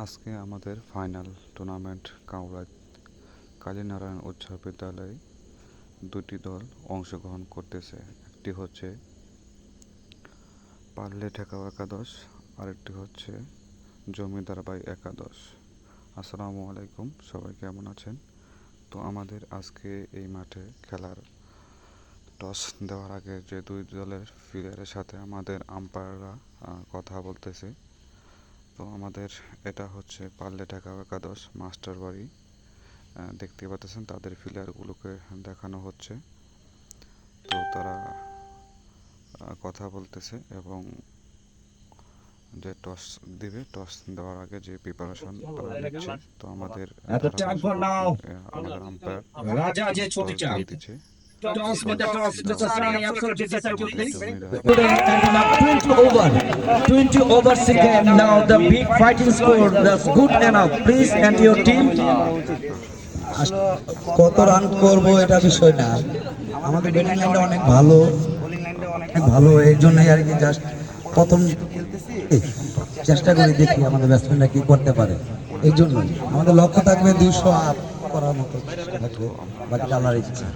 আজকে আমাদের final tournament Kalinarayan উচ্চ বিদ্যালয়ে দুটি দল অংশগ্রহণ করতেছে। একটি হচ্ছে পারলে ঠেকাও একাদশ, আরেকটি হচ্ছে জমিদার বাই একাদশ। আসসালামু আলাইকুম, সবাই কেমন আছেন? তো আমাদের আজকে এই মাঠে খেলার টস দেওয়ার আগে যে দুই দলের প্লেয়ারের সাথে আমাদের আম্পায়াররা কথা বলতেছে। তো আমাদের এটা হচ্ছে পারলে ঠেকাও একাদশ মাস্টার বাড়ি। দেখতে পাচ্ছেন তাদের প্লেয়ারগুলোকে দেখানো হচ্ছে। তো তারা কথা বলতেছে এবং যে টস দিবে, টস দেওয়ার আগে যে প্রিপারেশন তারা নিচ্ছে। তো আমাদের আমাদের umpire Raja je toss choti দিয়ে chap. দিচ্ছে। Toss with the toss toss. This দেওয়ার is পরে running absolutely decisively. Zamira And now 20 over. 20 overs again. Now the big fighting score. That's good enough. Please and your team. কত run করব এটা বিষয় না, আমাদের ব্যাটিং লাইনটা অনেক ভালো, ভালো এই জন্যই আর কি জাস্ট প্রথম চেষ্টা করি, দেখি আমাদের ব্যাটসম্যানরা কি করতে পারে। এই জন্য আমাদের লক্ষ্য থাকবে 200 আপ করার মতো চেষ্টা থাকবে, বাকি আল্লাহর ইচ্ছা।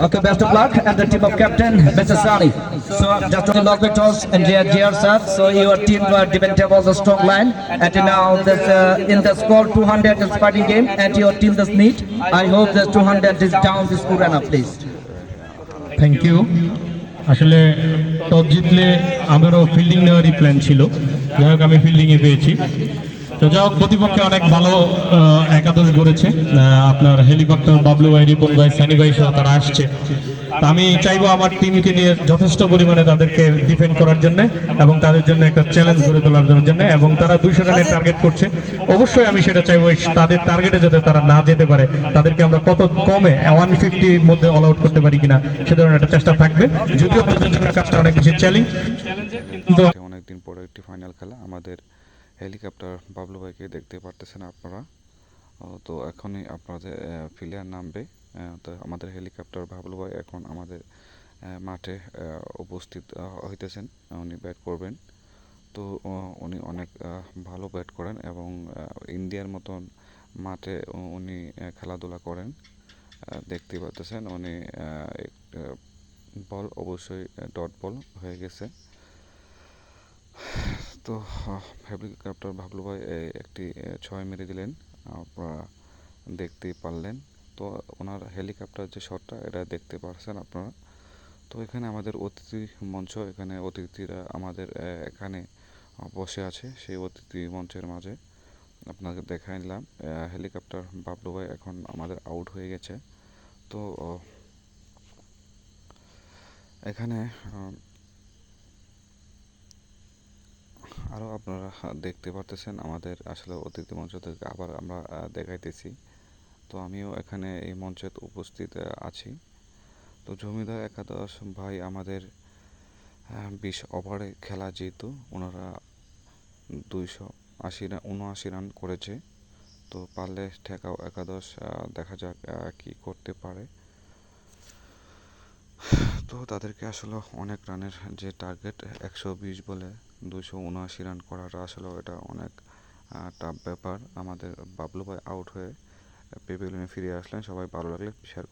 Okay, best of luck and the team of captain Mr. Sani. So just to lock the toss and gear sir. So your team defended was a strong line and now this in the score 200 is fighting game and your team does need. I hope the 200 is down the score run up please. Thank you. আসলে toss জিতলে আমারও fielding নেওয়ারই plan ছিল, যাই হোক আমি ফিল্ডিংয়ে পেয়েছি। তো যাই হোক প্রতিপক্ষে অনেক ভালো একাদশ গড়েছে। আপনার হেলিকপ্টার বাবলু ভাই, রিপন ভাই, সানি ভাই সহ তারা আসছে। তা আমি চাইবো আমার টিমকে নিয়ে যথেষ্ট পরিমাণে তাদেরকে ডিফেন্ড করার জন্য এবং তাদের জন্য একটা চ্যালেঞ্জ গড়ে তোলার জন্য, এবং তারা 200 রানের টার্গেট করছে। অবশ্যই আমি সেটা চাইবো তাদের টার্গেটে যাতে তারা না যেতে পারে, তাদেরকে আমরা কত কমে 150-র মধ্যে অল আউট করতে পারি কিনা সে ধরনের একটা চেষ্টা থাকবে। যদিও কাজটা অনেক বেশি চ্যালেঞ্জ, কিন্তু অনেকদিন পরে একটি ফাইনাল খেলা। আমাদের হেলিকপ্টার বাবলু ভাইকে দেখতে পারতেছেন আপনারা। তো এখনই আপনাদের প্লেয়ার নামবে। তো আমাদের হেলিকপ্টার বাবলু ভাই এখন আমাদের মাঠে উপস্থিত হইতেছেন। উনি ব্যাট করবেন। তো উনি অনেক ভালো ব্যাট করেন এবং ইন্ডিয়ার মতন মাঠে উনি খেলাধুলা করেন। দেখতে পাচ্ছেন উনি বল অবশ্যই ডট বল হয়ে গেছে। তো হেলিকপ্টার বাবলু ভাই একটি 6 মেরে দিলেন, আপনারা দেখতেই পারলেন। তো ওনার হেলিকপ্টার যে শটটা এটা দেখতে পারছেন আপনারা। তো এখানে আমাদের অতিথি মঞ্চ, এখানে অতিথিরা আমাদের এখানে বসে আছে। সেই অতিথি মঞ্চের মাঝে আপনাকে দেখাই নিলাম হেলিকপ্টার বাবলু ভাই এখন আমাদের আউট হয়ে গেছে। তো এখানে আরও আপনারা দেখতে পারতেছেন আমাদের আসলে অতিথি মঞ্চ থেকে আবার আমরা দেখাইতেছি। তো আমিও এখানে এই মঞ্চে উপস্থিত আছি। তো জমিদার একাদশ ভাই আমাদের 20 ওভারে খেলা, যেহেতু ওনারা 279 রান করেছে। তো পারলে ঠেকাও একাদশ দেখা যাক কি করতে পারে। তো তাদেরকে আসলে অনেক রানের যে টার্গেট 120 বলে 279 রান করাটা আসলে এটা অনেক টাফ ব্যাপার। আমাদের বাবলু ভাই আউট হয়ে পেভিলিয়নে ফিরে আসলেন। সবাই ভালো লাগলে শেয়ার